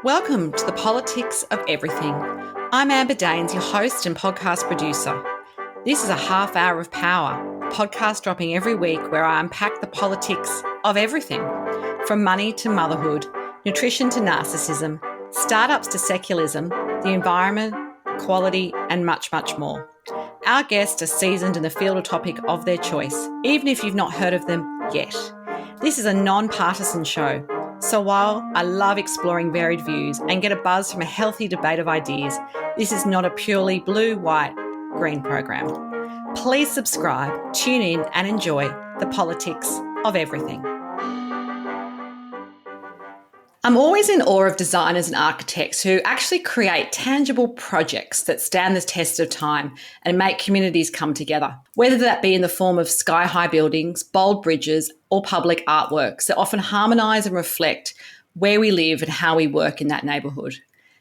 Welcome to the Politics of Everything. I'm Amber Daines, your host and podcast producer. This is a half hour of power, a podcast dropping every week where I unpack the politics of everything, from money to motherhood, nutrition to narcissism, startups to secularism, the environment, quality, and much, much more. Our guests are seasoned in the field or topic of their choice, even if you've not heard of them yet. This is a non-partisan show. So while I love exploring varied views and get a buzz from a healthy debate of ideas, this is not a purely blue, white, green program. Please subscribe, tune in and enjoy the politics of everything. I'm always in awe of designers and architects who actually create tangible projects that stand the test of time and make communities come together, whether that be in the form of sky-high buildings, bold bridges, or public artworks that often harmonise and reflect where we live and how we work in that neighbourhood.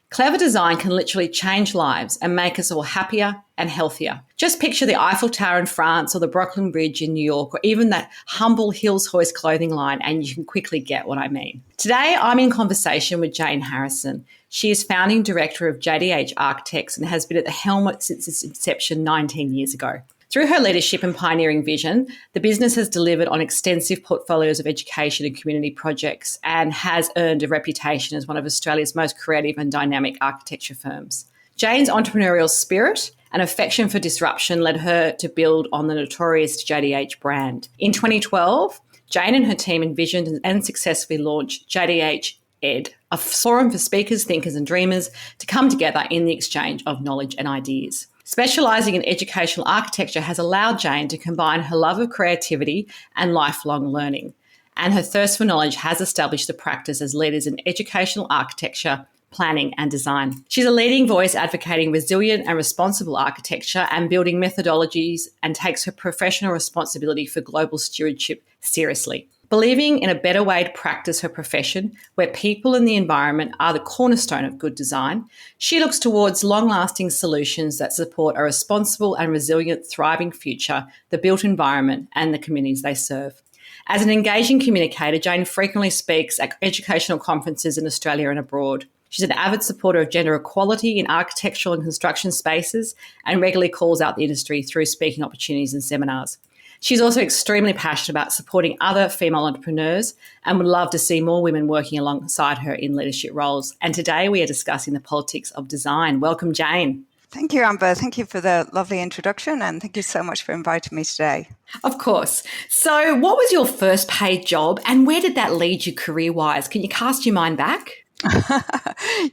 Clever design can literally change lives and make us all happier and healthier. Just picture the Eiffel Tower in France or the Brooklyn Bridge in New York or even that humble Hills Hoist clothing line and you can quickly get what I mean. Today, I'm in conversation with Jayne Harrison. She is founding director of JDH Architects and has been at the helm since its inception 19 years ago. Through her leadership and pioneering vision, the business has delivered on extensive portfolios of education and community projects and has earned a reputation as one of Australia's most creative and dynamic architecture firms. Jayne's entrepreneurial spirit and affection for disruption led her to build on the notorious JDH brand. In 2012, Jayne and her team envisioned and successfully launched JDH Ed, a forum for speakers, thinkers and dreamers to come together in the exchange of knowledge and ideas. Specialising in educational architecture has allowed Jayne to combine her love of creativity and lifelong learning, and her thirst for knowledge has established the practice as leaders in educational architecture, planning and design. She's a leading voice advocating resilient and responsible architecture and building methodologies and takes her professional responsibility for global stewardship seriously. Believing in a better way to practice her profession, where people and the environment are the cornerstone of good design, she looks towards long-lasting solutions that support a responsible and resilient, thriving future, the built environment and the communities they serve. As an engaging communicator, Jayne frequently speaks at educational conferences in Australia and abroad. She's an avid supporter of gender equality in architectural and construction spaces and regularly calls out the industry through speaking opportunities and seminars. She's also extremely passionate about supporting other female entrepreneurs and would love to see more women working alongside her in leadership roles. And today we are discussing the politics of design. Welcome, Jayne. Thank you, Amber. Thank you for the lovely introduction and thank you so much for inviting me today. Of course. So what was your first paid job and where did that lead you career-wise? Can you cast your mind back?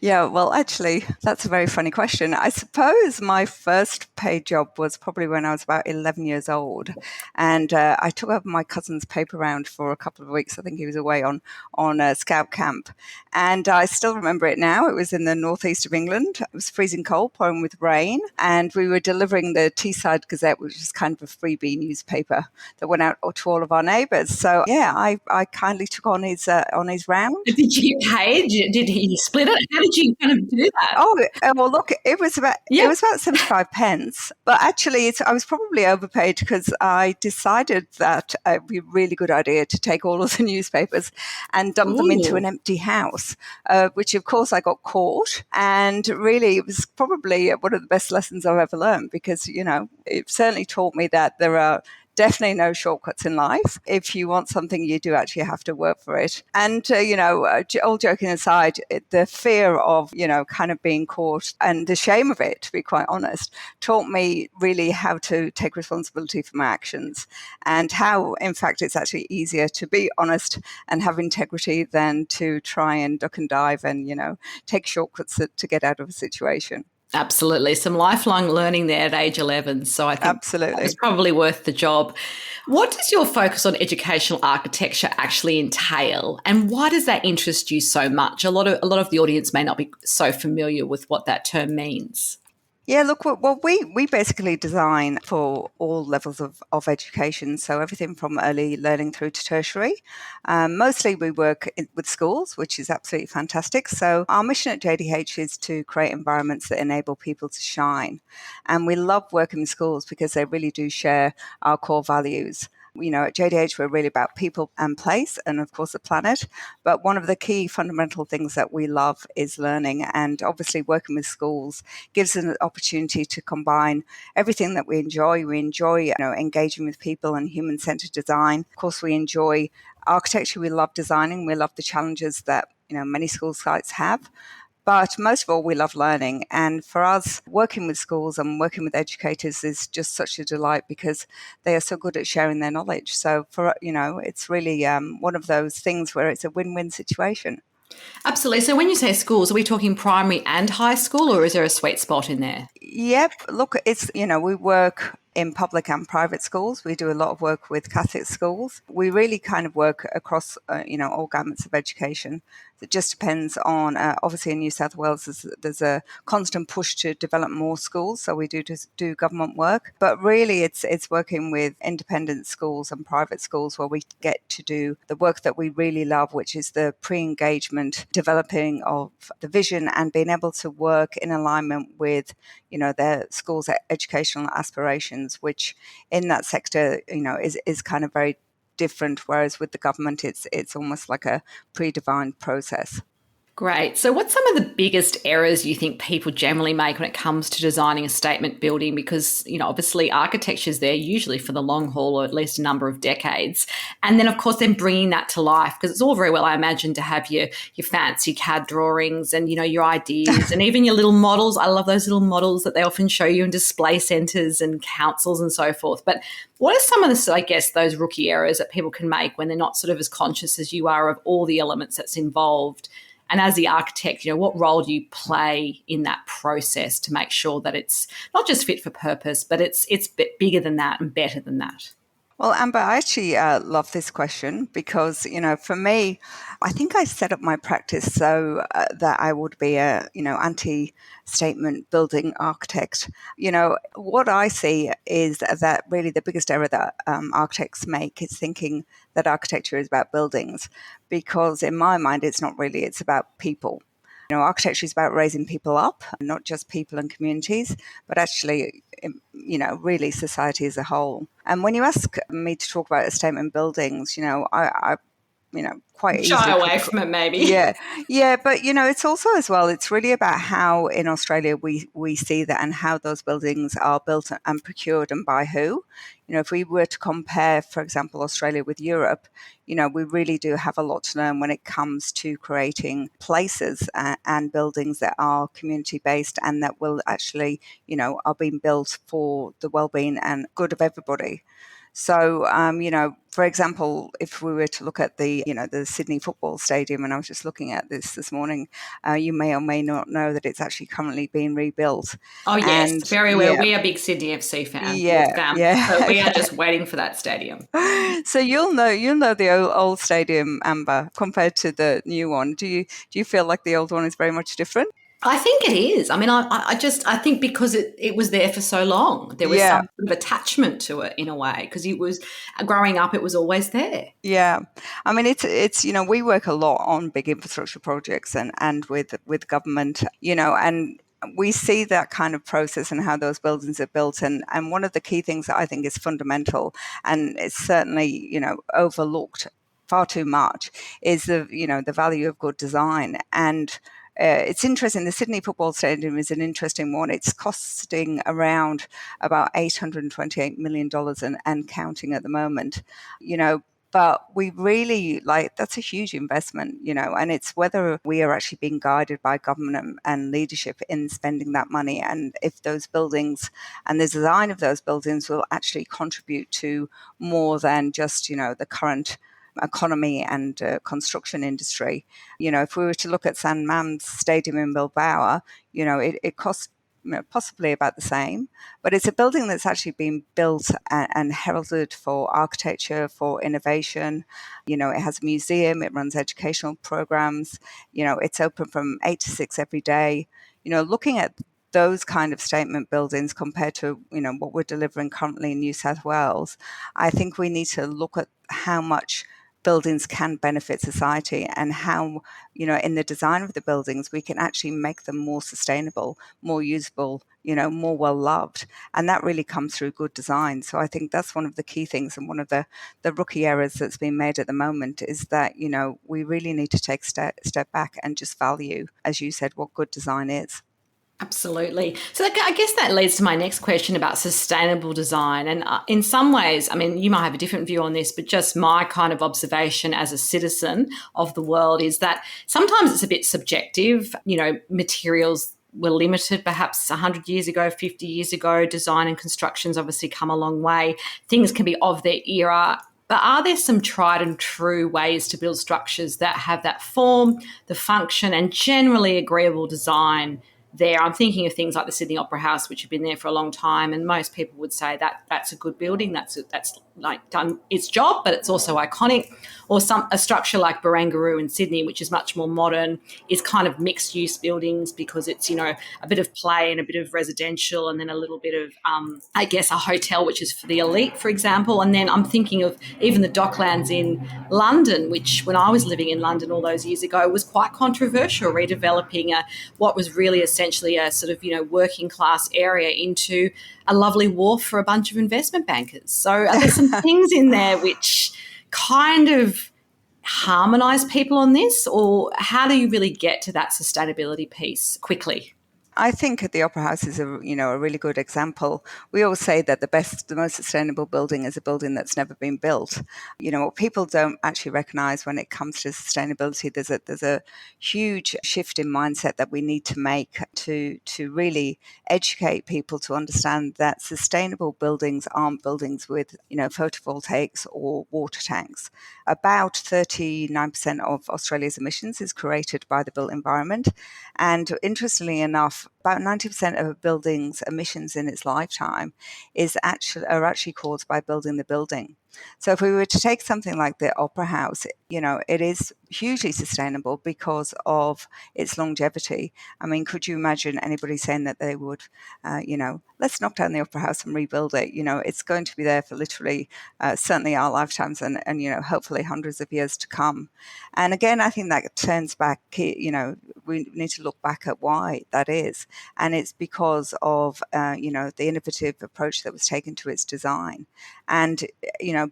Yeah, well, actually, that's a very funny question. I suppose my first paid job was probably when I was about 11 years old. And I took over my cousin's paper round for a couple of weeks. I think he was away on a scout camp. And I still remember it now. It was in the northeast of England. It was freezing cold, pouring with rain. And we were delivering the Teesside Gazette, which is kind of a freebie newspaper that went out to all of our neighbours. So, yeah, I kindly took on his round. Did you pay? Did he split it? How did you kind of do that? Well, look, it was about 75 pence. But actually, I was probably overpaid because I decided that it would be a really good idea to take all of the newspapers and dump them into an empty house, which, of course, I got caught. And really, it was probably one of the best lessons I've ever learned because, it certainly taught me that there are definitely no shortcuts in life. If you want something, you do actually have to work for it. And, all joking aside, the fear of, kind of being caught and the shame of it, to be quite honest, taught me really how to take responsibility for my actions and how, in fact, it's actually easier to be honest and have integrity than to try and duck and dive and, take shortcuts to get out of a situation. Absolutely. Some lifelong learning there at age 11. So I think absolutely it's probably worth the job. What does your focus on educational architecture actually entail? And why does that interest you so much? A lot of the audience may not be so familiar with what that term means. Yeah, look, well, we basically design for all levels of education, so everything from early learning through to tertiary. Mostly we work with schools, which is absolutely fantastic. So our mission at JDH is to create environments that enable people to shine. And we love working in schools because they really do share our core values. At JDH, we're really about people and place and, of course, the planet. But one of the key fundamental things that we love is learning. And obviously, working with schools gives us an opportunity to combine everything that we enjoy. We enjoy, engaging with people and human-centered design. Of course, we enjoy architecture. We love designing. We love the challenges that, many school sites have. But most of all, we love learning. And for us, working with schools and working with educators is just such a delight because they are so good at sharing their knowledge. So it's really one of those things where it's a win-win situation. Absolutely. So when you say schools, are we talking primary and high school, or is there a sweet spot in there? Yep. Look, it's, we work in public and private schools. We do a lot of work with Catholic schools. We really kind of work across, all gamuts of education. It just depends on, obviously in New South Wales, there's a constant push to develop more schools. So we do government work, but really it's working with independent schools and private schools where we get to do the work that we really love, which is the pre-engagement, developing of the vision and being able to work in alignment with, their schools' educational aspirations, which in that sector, is kind of very different, whereas with the government it's almost like a predefined process. Great. So what's some of the biggest errors you think people generally make when it comes to designing a statement building? Because, obviously architecture is there usually for the long haul or at least a number of decades. And then, of course, then bringing that to life, because it's all very well, I imagine, to have your fancy CAD drawings and, your ideas and even your little models. I love those little models that they often show you in display centres and councils and so forth. But what are some of those rookie errors that people can make when they're not sort of as conscious as you are of all the elements that's involved? And as the architect, what role do you play in that process to make sure that it's not just fit for purpose, but it's bigger than that and better than that? Well, Amber, I actually love this question because, for me, I think I set up my practice so that I would be a, anti-statement building architect. What I see is that really the biggest error that architects make is thinking that architecture is about buildings, because in my mind, it's not really, it's about people. Architecture is about raising people up, not just people and communities, but actually, really society as a whole. And when you ask me to talk about statement buildings, I quite easily shy away from it, maybe. Yeah, but it's also as well. It's really about how in Australia we see that and how those buildings are built and procured and by who. If we were to compare, for example, Australia with Europe, we really do have a lot to learn when it comes to creating places and buildings that are community based and that will actually, are being built for the well-being and good of everybody. So, for example, if we were to look at the Sydney football stadium, and I was just looking at this morning, you may or may not know that it's actually currently being rebuilt. Oh, yes, and, very well. We are big Sydney FC fans. Yeah. So we are just waiting for that stadium. So you'll know the old stadium, Amber, compared to the new one. Do you feel like the old one is very much different? I think it is. I mean, I think because it was there for so long, there was some sort of attachment to it in a way, because it was growing up, it was always there. Yeah. I mean, it's we work a lot on big infrastructure projects and with government, and we see that kind of process and how those buildings are built. And one of the key things that I think is fundamental, and it's certainly, overlooked far too much, is the value of good design. And it's interesting. The Sydney Football Stadium is an interesting one. It's costing around about $828 million and counting at the moment, but we really that's a huge investment, and it's whether we are actually being guided by government and leadership in spending that money. And if those buildings and the design of those buildings will actually contribute to more than just, the current economy and construction industry. If we were to look at San Mam's Stadium in Bilbao, it costs possibly about the same, but it's a building that's actually been built and heralded for architecture, for innovation. It has a museum, it runs educational programs, it's open from 8 to 6 every day. Looking at those kind of statement buildings compared to, what we're delivering currently in New South Wales, I think we need to look at how much buildings can benefit society, and how, in the design of the buildings, we can actually make them more sustainable, more usable, more well loved. And that really comes through good design. So I think that's one of the key things, and one of the rookie errors that's being made at the moment is that, we really need to take a step back and just value, as you said, what good design is. Absolutely. So I guess that leads to my next question about sustainable design. And in some ways, I mean, you might have a different view on this, but just my kind of observation as a citizen of the world is that sometimes it's a bit subjective. Materials were limited perhaps 100 years ago, 50 years ago. Design and construction's obviously come a long way. Things can be of their era. But are there some tried and true ways to build structures that have that form, the function, and generally agreeable design there? I'm thinking of things like the Sydney Opera House, which have been there for a long time, and most people would say that that's a good building. That's like done its job, but it's also iconic. Or a structure like Barangaroo in Sydney, which is much more modern, is kind of mixed use buildings because it's a bit of play and a bit of residential, and then a little bit of I guess a hotel, which is for the elite, for example. And then I'm thinking of even the Docklands in London, which when I was living in London all those years ago was quite controversial, redeveloping what was really essentially a sort of working class area into a lovely wharf for a bunch of investment bankers. So are there some things in there which kind of harmonise people on this, or how do you really get to that sustainability piece quickly? I think the Opera House is a really good example. We always say that the most sustainable building is a building that's never been built. What people don't actually recognise when it comes to sustainability, there's a huge shift in mindset that we need to make to really educate people to understand that sustainable buildings aren't buildings with photovoltaics or water tanks. About 39% of Australia's emissions is created by the built environment, and interestingly enough, about 90% of a building's emissions in its lifetime are actually caused by building the building. So if we were to take something like the Opera House, it is hugely sustainable because of its longevity. I mean, could you imagine anybody saying that they would, let's knock down the Opera House and rebuild it? It's going to be there for literally, certainly our lifetimes and hopefully hundreds of years to come. And again, I think that turns back, we need to look back at why that is. And it's because of, the innovative approach that was taken to its design. And,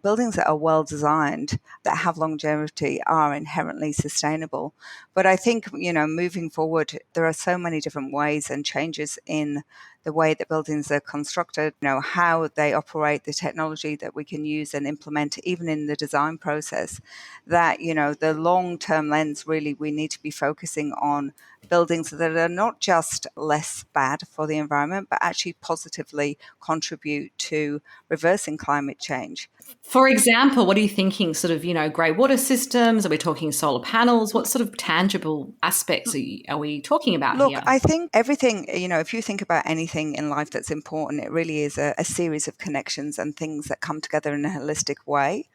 buildings that are well designed, that have longevity, are inherently sustainable. But I think, moving forward, there are so many different ways and changes in the way that buildings are constructed, how they operate, the technology that we can use and implement, even in the design process, that, the long-term lens, really, we need to be focusing on buildings that are not just less bad for the environment, but actually positively contribute to reversing climate change. For example, what are you thinking? Sort of, grey water systems? Are we talking solar panels? What sort of tangible aspects are we talking about here? Look, I think everything, if you think about anything in life that's important, it really is a series of connections and things that come together in a holistic way.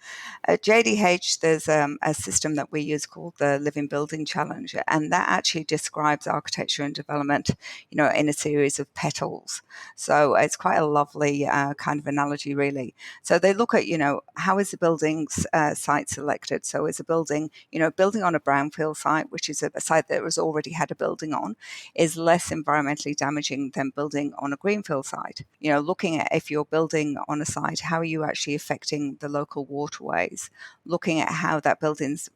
At JDH, there's a system that we use called the Living Building Challenge, and that actually describes architecture and development, in a series of petals. So it's quite a lovely kind of analogy, really. So they look at, how is the building's site selected? So is a building, building on a brownfield site, which is a site that has already had a building on, is less environmentally damaging than building on a greenfield site. Looking at if you're building on a site, how are you actually affecting the local waterways? Looking at how that building's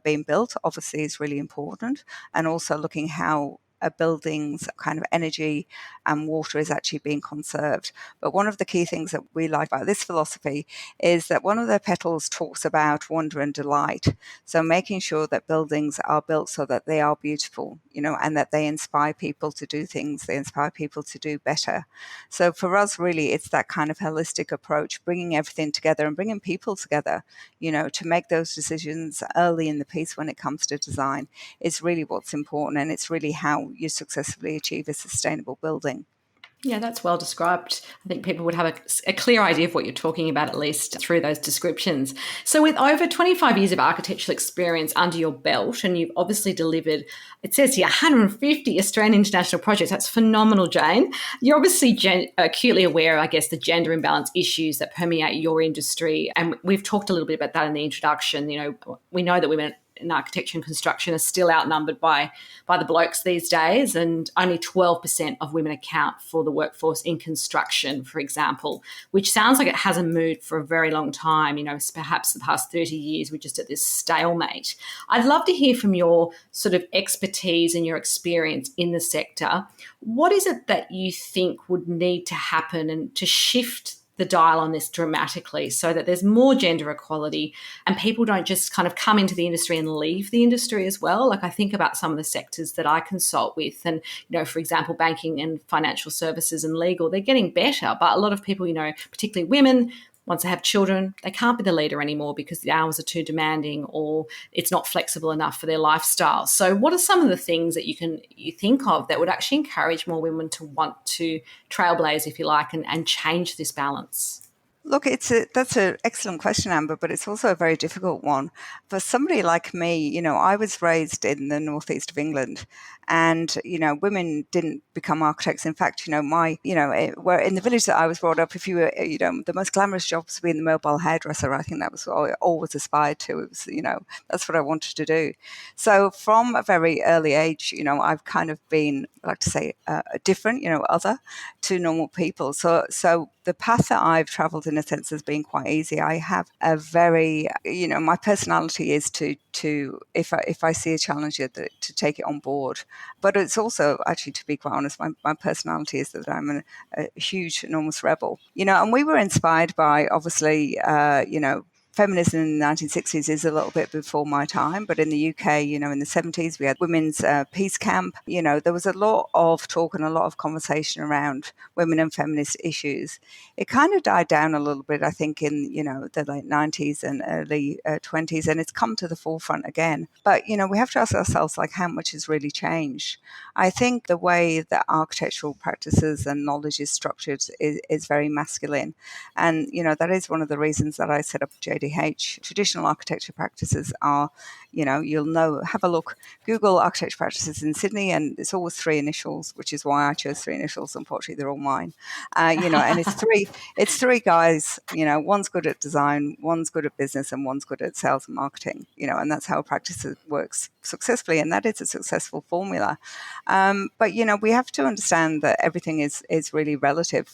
being built, obviously, is really important, and also looking how a building's kind of energy and water is actually being conserved. But one of the key things that we like about this philosophy is that one of the petals talks about wonder and delight. So making sure that buildings are built so that they are beautiful, and that they inspire people to do things, they inspire people to do better. So for us, really, it's that kind of holistic approach, bringing everything together and bringing people together, to make those decisions early in the piece when it comes to design is really what's important. And it's really how you successfully achieve a sustainable building. Yeah, that's well described. I think people would have a clear idea of what you're talking about, at least through those descriptions. So, with over 25 years of architectural experience under your belt, and you've obviously delivered, it says here, 150 Australian international projects. That's phenomenal, Jayne. You're obviously acutely aware, I guess, the gender imbalance issues that permeate your industry. And we've talked a little bit about that in the introduction. We know that women in architecture and construction are still outnumbered by the blokes these days, and only 12% of women account for the workforce in construction, for example, which sounds like it hasn't moved for a very long time. Perhaps the past 30 years we're just at this stalemate. I'd love to hear from your sort of expertise and your experience in the sector. What is it that you think would need to happen and to shift the dial on this dramatically so that there's more gender equality and people don't just kind of come into the industry and leave the industry as well? Like, I think about some of the sectors that I consult with, and, for example, banking and financial services and legal, they're getting better. But a lot of people, particularly women, once they have children, they can't be the leader anymore because the hours are too demanding or it's not flexible enough for their lifestyle. So what are some of the things that you think of that would actually encourage more women to want to trailblaze, if you like, and change this balance? Look, that's an excellent question, Amber, but it's also a very difficult one. For somebody like me, I was raised in the northeast of England, and women didn't become architects. In fact, where in the village that I was brought up, if you were, the most glamorous job was being the mobile hairdresser. I think that was what I always aspired to. It was, that's what I wanted to do. So from a very early age, I've kind of been, I like to say, different, other to normal people. So the path that I've travelled in a sense has been quite easy. I have a very, my personality is to if I see a challenge, to take it on board. But it's also, actually, to be quite honest, my personality is that I'm a huge, enormous rebel. And we were inspired by, obviously, feminism in the 1960s is a little bit before my time, but in the UK, in the 70s, we had women's peace camp. There was a lot of talk and a lot of conversation around women and feminist issues. It kind of died down a little bit, I think, in, the late 90s and early 20s, and it's come to the forefront again. But, we have to ask ourselves, like, how much has really changed? I think the way that architectural practices and knowledge is structured is very masculine. And, that is one of the reasons that I set up JDH. Traditional architecture practices are, have a look, Google architecture practices in Sydney, and it's always three initials, which is why I chose three initials. Unfortunately, they're all mine. And it's three guys, one's good at design, one's good at business, and one's good at sales and marketing, and that's how a practice works successfully. And that is a successful formula. But, we have to understand that everything is really relative.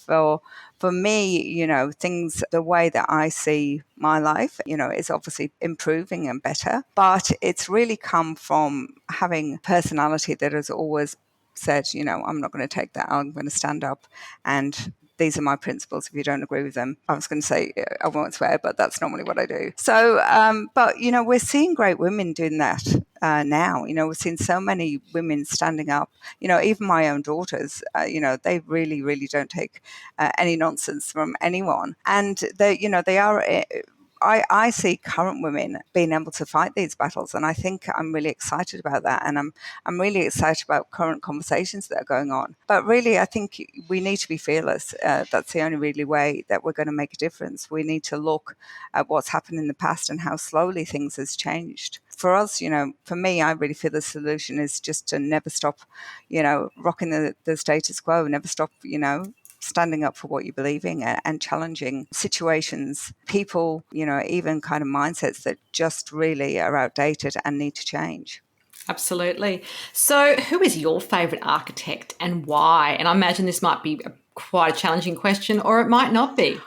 For me, things, the way that I see my life, is obviously improving and better, but it's really come from having personality that has always said, I'm not going to take that. I'm going to stand up, and these are my principles. If you don't agree with them, I was going to say, I won't swear, but that's normally what I do. So, but, we're seeing great women doing that now. We're seeing so many women standing up, even my own daughters, they really, really don't take any nonsense from anyone. And they are... I see current women being able to fight these battles, and I think I'm really excited about that, and I'm really excited about current conversations that are going on. But really, I think we need to be fearless. That's the only really way that we're going to make a difference. We need to look at what's happened in the past and how slowly things has changed. For us, for me, I really feel the solution is just to never stop, rocking the status quo, never stop, standing up for what you believe in and challenging situations, people, even kind of mindsets that just really are outdated and need to change. Absolutely. So who is your favourite architect and why? And I imagine this might be quite a challenging question, or it might not be.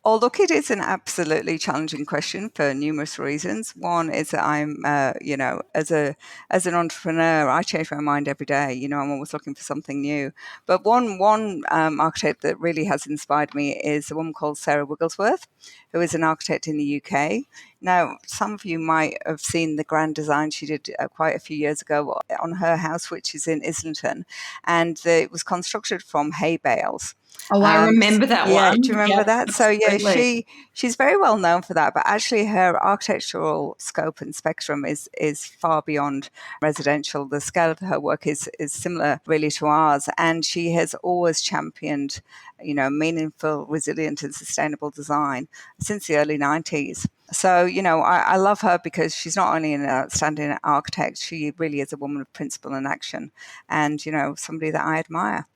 Oh, look, it is an absolutely challenging question for numerous reasons. One is that I'm, as an entrepreneur, I change my mind every day. I'm always looking for something new. But one architect that really has inspired me is a woman called Sarah Wigglesworth, who is an architect in the UK. Now, some of you might have seen the grand design she did quite a few years ago on her house, which is in Islington, and it was constructed from hay bales. Oh, I remember that Yeah, one. do you remember that? So yeah, Absolutely. she's very well known for that, but actually her architectural scope and spectrum is far beyond residential. The scale of her work is similar really to ours, and she has always championed, meaningful, resilient and sustainable design since the early 90s. So, I love her because she's not only an outstanding architect, she really is a woman of principle and action, and, somebody that I admire.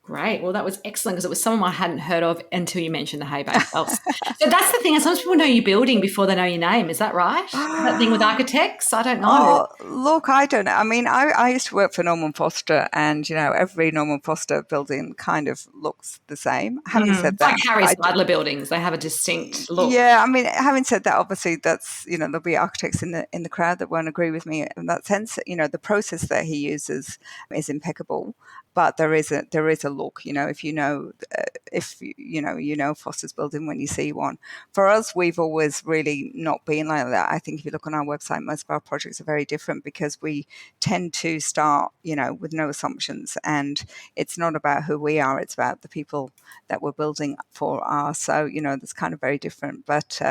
Great. Well, that was excellent because it was someone I hadn't heard of until you mentioned the hay bales. So that's the thing. And sometimes people know your building before they know your name. Is that right? That thing with architects? I don't know. Oh, look, I don't know. I mean, I used to work for Norman Foster, and, every Norman Foster building kind of looks the same. Having said It's like that, Harry Seidler buildings. They have a distinct look. yeah, I mean, having said that, obviously that's, there'll be architects in the crowd that won't agree with me in that sense. The process that he uses is impeccable, but there is a look, if Foster's building when you see one. For us, we've always really not been like that. I think if you look on our website, most of our projects are very different because we tend to start, with no assumptions, and it's not about who we are, it's about the people that we're building for are. So, that's kind of very different. But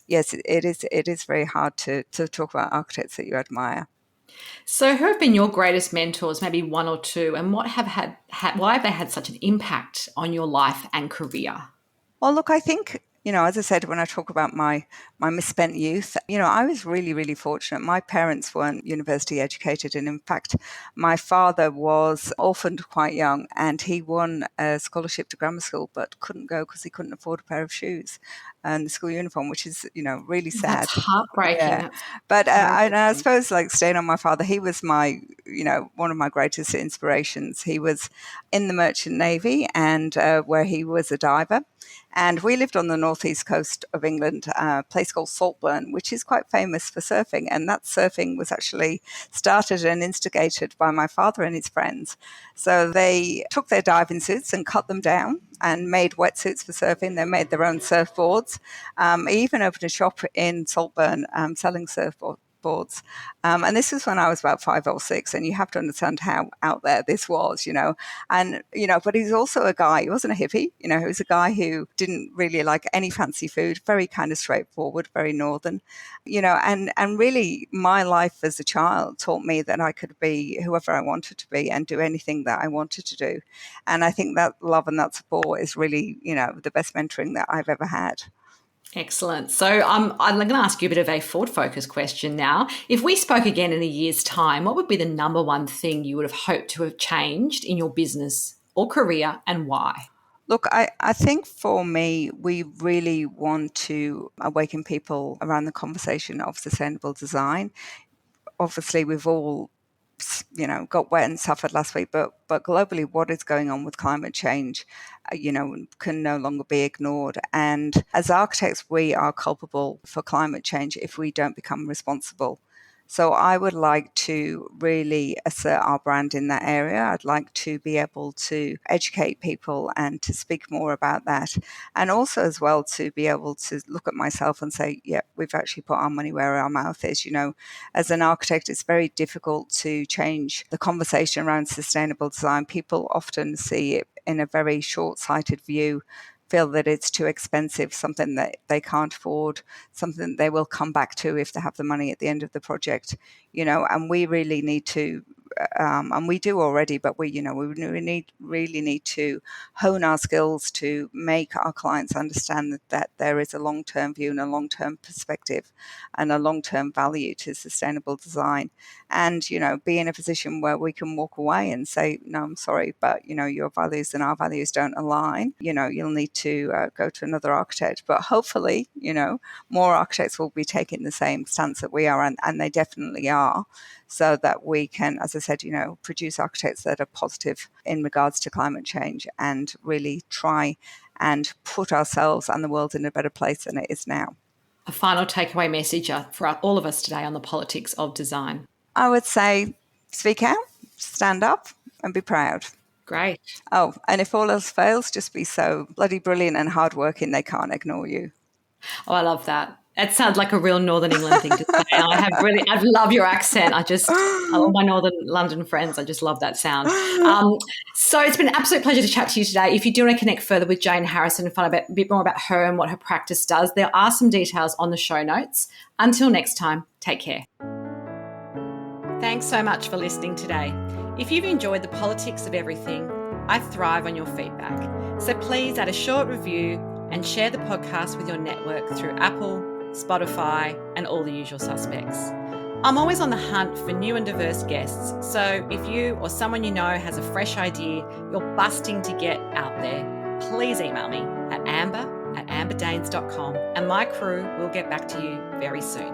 yes, it is very hard to talk about architects that you admire. So who have been your greatest mentors, maybe one or two, and why have they had such an impact on your life and career? Well, look, I think, as I said, when I talk about my misspent youth, I was really, really fortunate. My parents weren't university educated. And in fact, my father was orphaned quite young, and he won a scholarship to grammar school, but couldn't go because he couldn't afford a pair of shoes and the school uniform, which is, really sad. That's heartbreaking. Yeah. That's But I heartbreaking. suppose, like, staying on my father, he was one of my greatest inspirations. He was in the Merchant Navy, and where he was a diver. And we lived on the northeast coast of England, a place called Saltburn, which is quite famous for surfing. And that surfing was actually started and instigated by my father and his friends. So they took their diving suits and cut them down and made wetsuits for surfing. They made their own surfboards. He even opened a shop in Saltburn selling surfboards. And this was when I was about 5 or 6, and you have to understand how out there this was, and, but he's also a guy, he wasn't a hippie, he was a guy who didn't really like any fancy food, very kind of straightforward, very northern, and really my life as a child taught me that I could be whoever I wanted to be and do anything that I wanted to do. And I think that love and that support is really, the best mentoring that I've ever had. Excellent. So I'm going to ask you a bit of a forward-focused question now. If we spoke again in a year's time, what would be the number one thing you would have hoped to have changed in your business or career, and why? Look, I think for me, we really want to awaken people around the conversation of sustainable design. Obviously, we've all got wet and suffered last week, but globally, what is going on with climate change, can no longer be ignored. And as architects, we are culpable for climate change if we don't become responsible. So I would like to really assert our brand in that area. I'd like to be able to educate people and to speak more about that. And also as well to be able to look at myself and say, yeah, we've actually put our money where our mouth is. As an architect, it's very difficult to change the conversation around sustainable design. People often see it in a very short-sighted view, feel that it's too expensive, something that they can't afford, something they will come back to if they have the money at the end of the project, and we really need to, and we do already, but we really need to hone our skills to make our clients understand that there is a long-term view and a long-term perspective and a long-term value to sustainable design, and be in a position where we can walk away and say, no, I'm sorry, but your values and our values don't align. You'll need to go to another architect. But hopefully, more architects will be taking the same stance that we are, and they definitely are, so that we can, as I said, produce architects that are positive in regards to climate change and really try and put ourselves and the world in a better place than it is now. A final takeaway message for all of us today on the politics of design. I would say speak out, stand up, and be proud. Great. Oh, and if all else fails, just be so bloody brilliant and hardworking they can't ignore you. Oh, I love that. It sounds like a real Northern England thing to say. I love your accent. All my Northern London friends, I just love that sound. So it's been an absolute pleasure to chat to you today. If you do want to connect further with Jayne Harrison and find a bit more about her and what her practice does, there are some details on the show notes. Until next time, take care. Thanks so much for listening today. If you've enjoyed the politics of everything, I thrive on your feedback. So please add a short review and share the podcast with your network through Apple, Spotify, and all the usual suspects. I'm always on the hunt for new and diverse guests, so if you or someone you know has a fresh idea you're busting to get out there, please email me at amber@amberdanes.com and my crew will get back to you very soon.